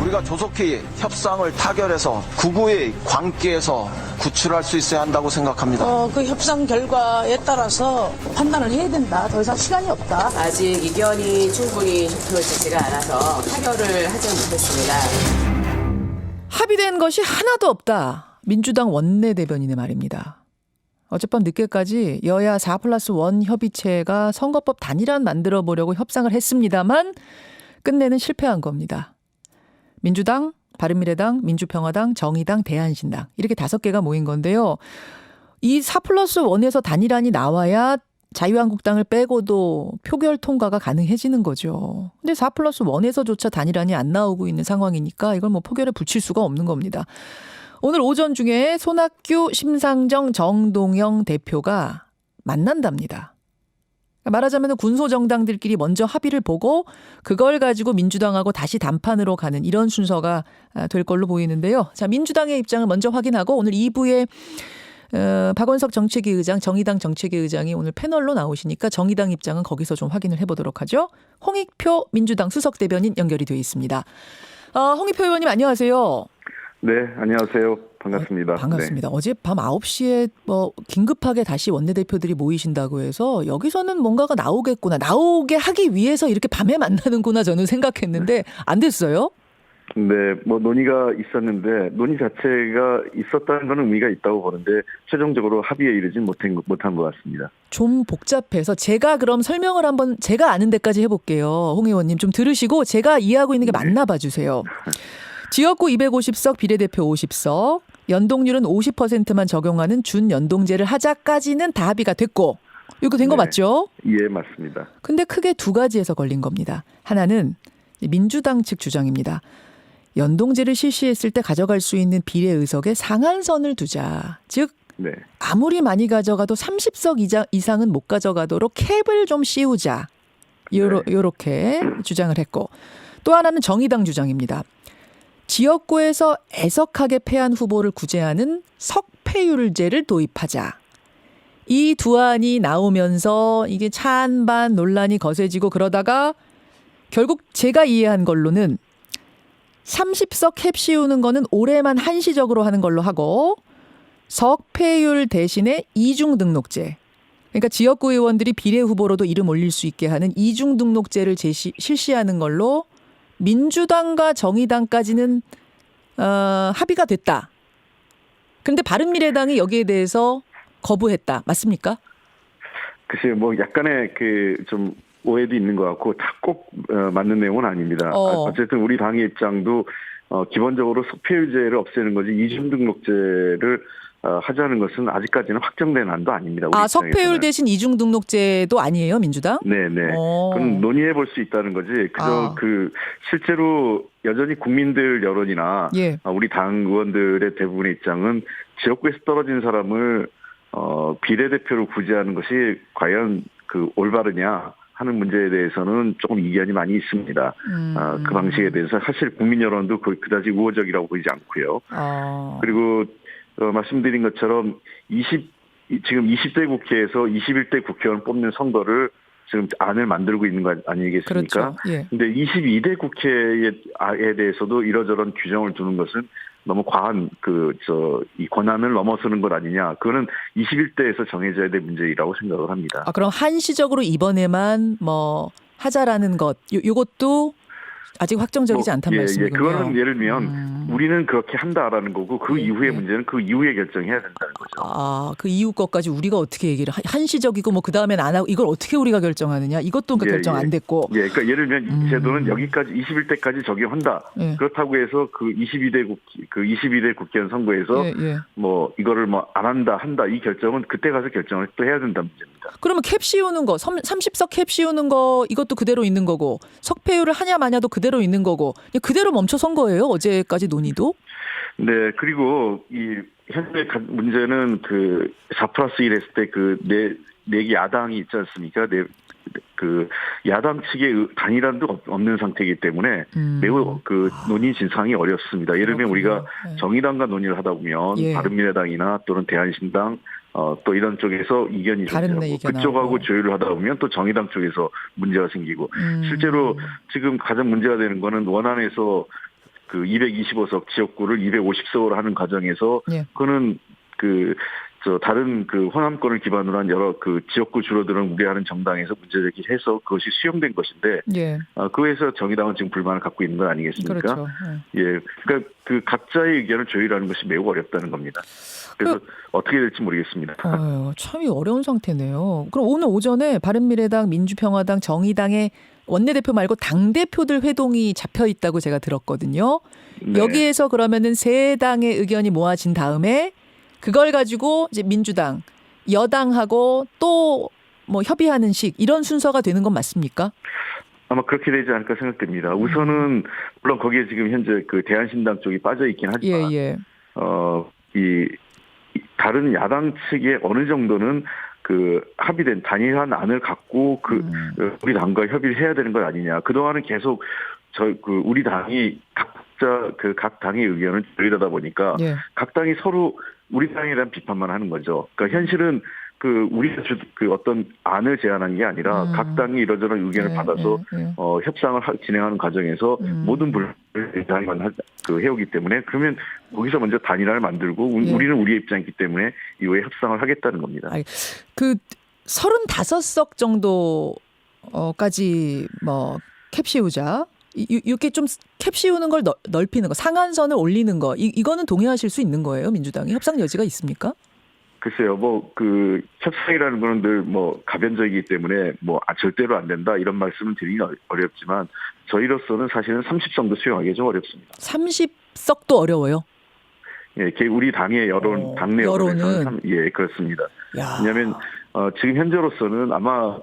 우리가 조속히 협상을 타결해서 구구의 광기에서 구출할 수 있어야 한다고 생각합니다. 그 협상 결과에 따라서 판단을 해야 된다. 더 이상 시간이 없다. 아직 이견이 충분히 좁혀지지가 않아서 타결을 하지 못했습니다. 합의된 것이 하나도 없다. 민주당 원내대변인의 말입니다. 어젯밤 늦게까지 여야 4+1 협의체가 선거법 단일안 만들어 보려고 협상을 했습니다만 끝내는 실패한 겁니다. 민주당, 바른미래당, 민주평화당, 정의당, 대한신당 이렇게 5개가 모인 건데요. 이 4+1에서 단일안이 나와야 자유한국당을 빼고도 표결 통과가 가능해지는 거죠. 근데 4+1에서조차 단일안이 안 나오고 있는 상황이니까 이걸 뭐 표결에 붙일 수가 없는 겁니다. 오늘 오전 중에 손학규, 심상정, 정동영 대표가 만난답니다. 말하자면 군소정당들끼리 먼저 합의를 보고 그걸 가지고 민주당하고 다시 담판으로 가는 이런 순서가 될 걸로 보이는데요. 자, 민주당의 입장을 먼저 확인하고 오늘 2부에 박원석 정책위 의장, 정의당 정책위 의장이 오늘 패널로 나오시니까 정의당 입장은 거기서 좀 확인을 해보도록 하죠. 홍익표 민주당 수석대변인 연결이 되어 있습니다. 홍익표 의원님 안녕하세요. 네, 안녕하세요. 반갑습니다. 반갑습니다. 어제 밤 9시에 긴급하게 다시 원내대표들이 모이신다고 해서 여기서는 뭔가가 나오겠구나. 나오게 하기 위해서 이렇게 밤에 만나는구나 저는 생각했는데 안 됐어요? 네, 논의가 있었는데 논의 자체가 있었다는 건 의미가 있다고 보는데 최종적으로 합의에 이르진 못한 것 같습니다. 좀 복잡해서 제가 그럼 설명을 한번 제가 아는 데까지 해볼게요. 홍 의원님 좀 들으시고 제가 이해하고 있는 게 맞나 봐주세요. 지역구 250석 비례대표 50석 연동률은 50%만 적용하는 준연동제를 하자까지는 다 합의가 됐고 이거 된 거 맞죠? 예, 맞습니다. 근데 크게 2가지에서 걸린 겁니다. 하나는 민주당 측 주장입니다. 연동제를 실시했을 때 가져갈 수 있는 비례의석의 상한선을 두자. 즉 네. 아무리 많이 가져가도 30석 이상은 못 가져가도록 캡을 좀 씌우자. 요렇게 주장을 했고 또 하나는 정의당 주장입니다. 지역구에서 애석하게 패한 후보를 구제하는 석패율제를 도입하자. 이 두 안이 나오면서 이게 찬반 논란이 거세지고 그러다가 결국 제가 이해한 걸로는 30석 캡 씌우는 거는 올해만 한시적으로 하는 걸로 하고 석패율 대신에 이중등록제. 그러니까 지역구 의원들이 비례 후보로도 이름 올릴 수 있게 하는 이중등록제를 실시하는 걸로 민주당과 정의당까지는 합의가 됐다. 그런데 바른미래당이 여기에 대해서 거부했다. 맞습니까? 글쎄요, 약간의 좀 오해도 있는 것 같고 다 꼭 맞는 내용은 아닙니다. 어쨌든 우리 당의 입장도 기본적으로 석패율제를 없애는 거지 이중등록제를 하자는 것은 아직까지는 확정된 안도 아닙니다. 우리 석패율 대신 이중등록제도 아니에요, 민주당? 네네. 그건 논의해 볼 수 있다는 거지. 그저 실제로 여전히 국민들 여론이나 우리 당 의원들의 대부분의 입장은 지역구에서 떨어진 사람을 비례대표로 구제하는 것이 과연 올바르냐 하는 문제에 대해서는 조금 이견이 많이 있습니다. 그 방식에 대해서 사실 국민 여론도 그다지 우호적이라고 보이지 않고요. 그리고 말씀드린 것처럼 지금 20대 국회에서 21대 국회의원 뽑는 선거를 지금 안을 만들고 있는 거 아니겠습니까? 그렇죠. 근데 22대 국회에 대해서도 이러저런 규정을 두는 것은 너무 과한 이 권한을 넘어서는 것 아니냐. 그거는 21대에서 정해져야 될 문제라고 생각을 합니다. 그럼 한시적으로 이번에만 하자라는 것, 요것도 아직 확정적이지 않단 말씀이군요. 그거는 예를 들면 우리는 그렇게 한다라는 거고 그 이후의 문제는 그 이후에 결정해야 된다는 거죠. 그 이후 것까지 우리가 어떻게 얘기를 한시적이고 그다음엔 안 하고 이걸 어떻게 우리가 결정하느냐. 이것도 결정 안 됐고. 그러니까 예를 들면 이 제도는 여기까지 21대까지 적용한다. 그렇다고 해서 그 22대 국회의원 선거에서 이거를 안 한다 이 결정은 그때 가서 결정을 또 해야 된다는 문제입니다. 그러면 캡 씌우는 거 30석 캡 씌우는 거 이것도 그대로 있는 거고 석패율을 하냐 마냐도 그대로 있는 거고 그대로 멈춰선 거예요. 어제까지 논의도. 네. 그리고 이 현재 문제는 4+1 했을 때 네 야당이 있지 않습니까? 야당 측의 단일안도 없는 상태이기 때문에 매우 논의 진상이 어렵습니다. 예를 들면 우리가 정의당과 논의를 하다 보면 바른미래당이나 또는 대한신당 또 이런 쪽에서 이견이 생기고 그쪽하고 조율을 하다 보면 또 정의당 쪽에서 문제가 생기고 실제로 지금 가장 문제가 되는 거는 원안에서 그 225석 지역구를 250석으로 하는 과정에서 예. 그거는 다른 그 호남권을 기반으로 한 여러 그 지역구 줄어드는 우려하는 정당에서 문제제기해서 그것이 수용된 것인데, 예. 그에서 정의당은 지금 불만을 갖고 있는 건 아니겠습니까? 그렇죠. 예. 그러니까 그 각자의 의견을 조율하는 것이 매우 어렵다는 겁니다. 그래서 어떻게 될지 모르겠습니다. 참 어려운 상태네요. 그럼 오늘 오전에 바른미래당, 민주평화당, 정의당의 원내대표 말고 당대표들 회동이 잡혀 있다고 제가 들었거든요. 네. 여기에서 그러면은 세 당의 의견이 모아진 다음에 그걸 가지고 이제 민주당, 여당하고 또 뭐 협의하는 식 이런 순서가 되는 건 맞습니까? 아마 그렇게 되지 않을까 생각됩니다. 우선은 물론 거기에 지금 현재 그 대한신당 쪽이 빠져 있긴 하지만 이 다른 야당 측에 어느 정도는 그 합의된 단일한 안을 갖고 우리 당과 협의를 해야 되는 것 아니냐. 그동안은 계속 우리 당이 각 당의 의견을 조율하다 보니까 예. 각 당이 서로 우리 당에 대한 비판만 하는 거죠. 그러니까 현실은 우리가 어떤 안을 제안한 게 아니라 각 당이 이러저런 의견을 받아서 협상을 진행하는 과정에서 모든 분을 당만 해오기 때문에 그러면 거기서 먼저 단일화를 만들고 우리는 우리의 입장이기 때문에 이후에 협상을 하겠다는 겁니다. 그 35석 정도까지 뭐 캡 씌우자. 이렇게 좀 캡 씌우는 걸 넓히는 거, 상한선을 올리는 거, 이거는 동의하실 수 있는 거예요, 민주당이? 협상 여지가 있습니까? 글쎄요, 협상이라는 거는 늘 가변적이기 때문에 절대로 안 된다 이런 말씀을 드리긴 어렵지만 저희로서는 사실은 30석도 수용하기 좀 어렵습니다. 30석도 어려워요? 예, 우리 당의 당내 여론은 예, 그렇습니다. 왜냐하면 지금 현재로서는 아마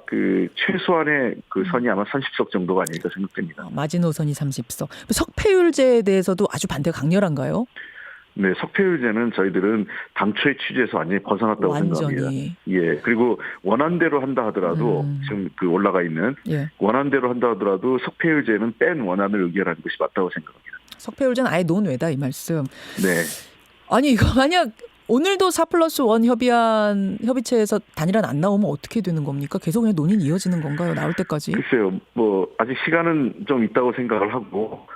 최소한의 선이 아마 30석 정도가 아닐까 생각됩니다. 마지노선이 30석. 석패율제에 대해서도 아주 반대가 강렬한가요? 네, 석패율제는 저희들은 당초의 취지에서 완전히 벗어났다고 생각합니다. 예, 그리고 원안대로 한다 하더라도 지금 올라가 있는 원안대로 한다 하더라도 석패율제는 뺀 원안을 의결하는 것이 맞다고 생각합니다. 석패율제는 아예 논외다 이 말씀. 네. 아니 이거 만약 오늘도 4+1 협의체에서 단일안 안 나오면 어떻게 되는 겁니까? 계속 그냥 논의는 이어지는 건가요? 나올 때까지? 글쎄요. 아직 시간은 좀 있다고 생각을 하고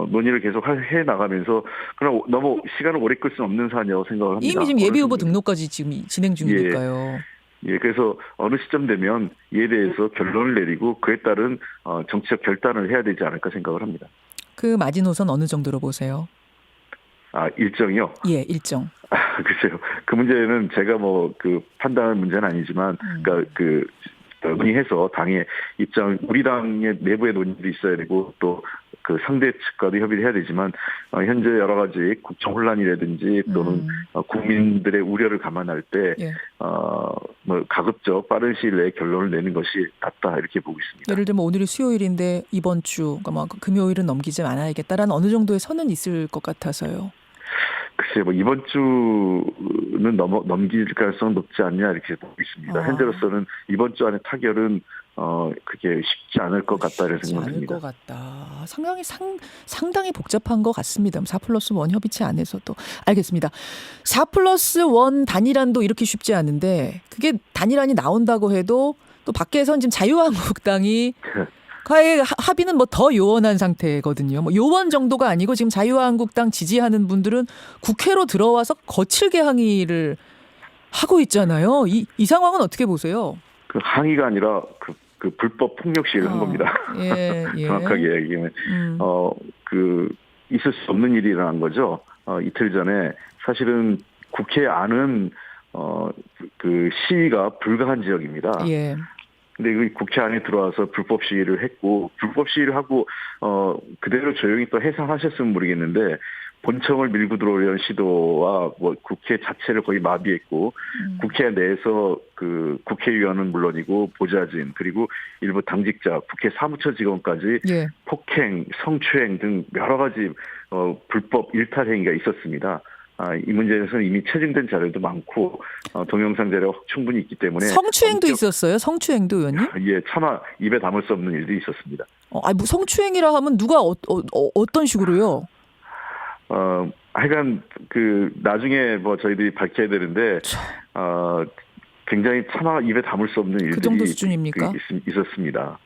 논의를 계속 해 나가면서 그러나 너무 시간을 오래 끌 수는 없는 사안이라고 생각을 합니다. 이미 지금 예비후보 등록까지 지금 진행 중이니까요. 예, 그래서 어느 시점 되면 이에 대해서 결론을 내리고 그에 따른 정치적 결단을 해야 되지 않을까 생각을 합니다. 그 마지노선 어느 정도로 보세요? 일정이요? 예, 일정. 글쎄요. 그 문제는 제가 판단할 문제는 아니지만, 논의해서 당의 입장, 우리 당의 내부의 논의도 있어야 되고, 또 상대 측과도 협의를 해야 되지만, 현재 여러 가지 국정 혼란이라든지 또는 국민들의 우려를 감안할 때, 가급적 빠른 시일 내에 결론을 내는 것이 낫다, 이렇게 보고 있습니다. 예를 들면 오늘이 수요일인데 이번 주, 그러니까 금요일은 넘기지 않아야겠다라는 어느 정도의 선은 있을 것 같아서요. 글쎄, 이번 주는 넘길 가능성은 높지 않냐, 이렇게 보고 있습니다. 현재로서는 이번 주 안에 타결은, 그게 쉽지 않을 것 같다, 이런 생각이 듭니다. 쉽지 않을 것 같다. 상당히 복잡한 것 같습니다. 4+1 협의체 안에서도. 알겠습니다. 4+1 단일안도 이렇게 쉽지 않은데, 그게 단일안이 나온다고 해도 또 밖에선 지금 자유한국당이 과의 합의는 더 요원한 상태거든요. 요원 정도가 아니고 지금 자유한국당 지지하는 분들은 국회로 들어와서 거칠게 항의를 하고 있잖아요. 이 상황은 어떻게 보세요? 항의가 아니라 불법 폭력 시위를 한 겁니다. 예. 정확하게 얘기하면 있을 수 없는 일이 일어난 거죠. 이틀 전에 사실은 국회 안은 시위가 불가한 지역입니다. 예. 근데 국회 안에 들어와서 불법 시위를 했고, 불법 시위를 하고, 그대로 조용히 또 해상하셨으면 모르겠는데, 본청을 밀고 들어오려는 시도와 국회 자체를 거의 마비했고, 국회 내에서 국회의원은 물론이고, 보좌진, 그리고 일부 당직자, 국회 사무처 직원까지 폭행, 성추행 등 여러 가지, 불법 일탈 행위가 있었습니다. 이 문제에서는 이미 체증된 자료도 많고 동영상 자료가 충분히 있기 때문에 성추행도 있었어요? 성추행도 의원님? 예, 차마 입에 담을 수 없는 일도 있었습니다. 성추행이라 하면 누가 어떤 식으로요? 하여간 나중에 저희들이 밝혀야 되는데 굉장히 차마 입에 담을 수 없는 일들이 그 정도 수준입니까? 있었습니다.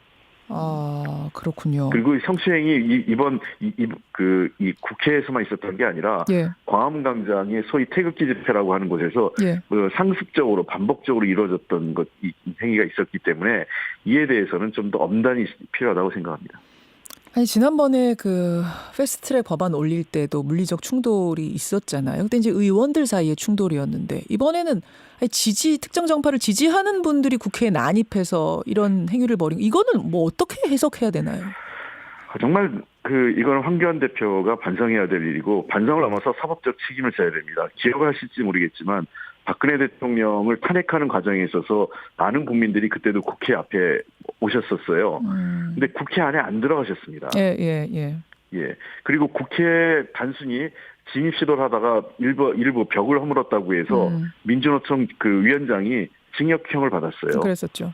아, 그렇군요. 그리고 성추행이 이번 이 국회에서만 있었던 게 아니라 예. 광화문광장의 소위 태극기 집회라고 하는 곳에서 예. 상습적으로 반복적으로 이루어졌던 이 행위가 있었기 때문에 이에 대해서는 좀 더 엄단이 필요하다고 생각합니다. 아니, 지난번에 그 패스트트랙 법안 올릴 때도 물리적 충돌이 있었잖아요. 그때 이제 의원들 사이의 충돌이었는데 이번에는 특정 정파를 지지하는 분들이 국회에 난입해서 이런 행위를 벌인 이거는 뭐 어떻게 해석해야 되나요? 정말 이거는 황교안 대표가 반성해야 될 일이고 반성을 넘어서 사법적 책임을 져야 됩니다. 기억하실지 모르겠지만 박근혜 대통령을 탄핵하는 과정에 있어서 많은 국민들이 그때도 국회 앞에 오셨었어요. 근데 국회 안에 안 들어가셨습니다. 예. 그리고 국회에 단순히 진입 시도를 하다가 일부 벽을 허물었다고 해서 민주노총 위원장이 징역형을 받았어요. 그랬었죠.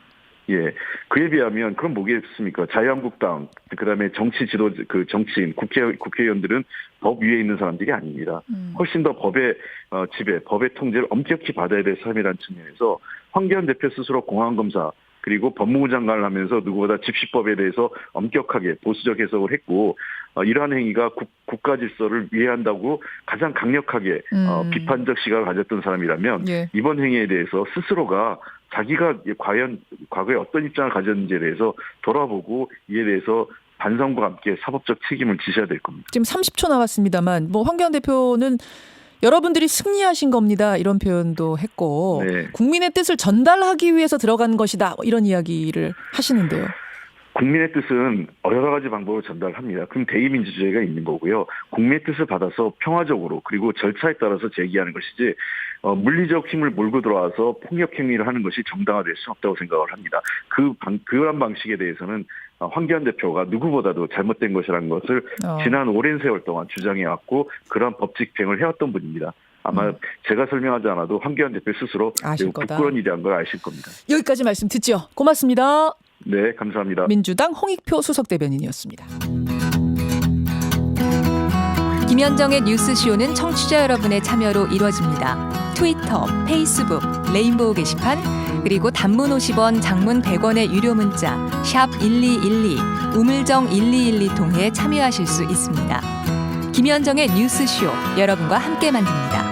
예. 그에 비하면 그럼 뭐겠습니까? 자유한국당, 그다음에 정치 지도, 정치인, 국회의원들은 법 위에 있는 사람들이 아닙니다. 훨씬 더 법의 지배, 법의 통제를 엄격히 받아야 될 사람이라는 측면에서 황교안 대표 스스로 공안검사, 그리고 법무부 장관을 하면서 누구보다 집시법에 대해서 엄격하게 보수적 해석을 했고, 이러한 행위가 국가 질서를 위해한다고 가장 강력하게 비판적 시각을 가졌던 사람이라면 예. 이번 행위에 대해서 스스로가 자기가 과연 과거에 어떤 입장을 가졌는지에 대해서 돌아보고 이에 대해서 반성과 함께 사법적 책임을 지셔야 될 겁니다. 지금 30초 남았습니다만 황교안 대표는 여러분들이 승리하신 겁니다. 이런 표현도 했고 네. 국민의 뜻을 전달하기 위해서 들어간 것이다. 이런 이야기를 하시는데요. 국민의 뜻은 여러 가지 방법으로 전달합니다. 그럼 대의민주주의가 있는 거고요. 국민의 뜻을 받아서 평화적으로 그리고 절차에 따라서 제기하는 것이지 물리적 힘을 몰고 들어와서 폭력 행위를 하는 것이 정당화될 수 없다고 생각을 합니다. 그런 방식에 대해서는 황교안 대표가 누구보다도 잘못된 것이라는 것을 지난 오랜 세월 동안 주장해왔고 그런 법 집행을 해왔던 분입니다. 아마 제가 설명하지 않아도 황교안 대표 스스로 매우 부끄러운 일이란 걸 아실 겁니다. 여기까지 말씀 듣죠. 고맙습니다. 네, 감사합니다. 민주당 홍익표 수석대변인이었습니다. 김현정의 뉴스쇼는 청취자 여러분의 참여로 이루어집니다. 트위터, 페이스북, 레인보우 게시판, 그리고 단문 50원, 장문 100원의 유료 문자 샵 1212, 우물정 1212 통해 참여하실 수 있습니다. 김현정의 뉴스쇼, 여러분과 함께 만듭니다.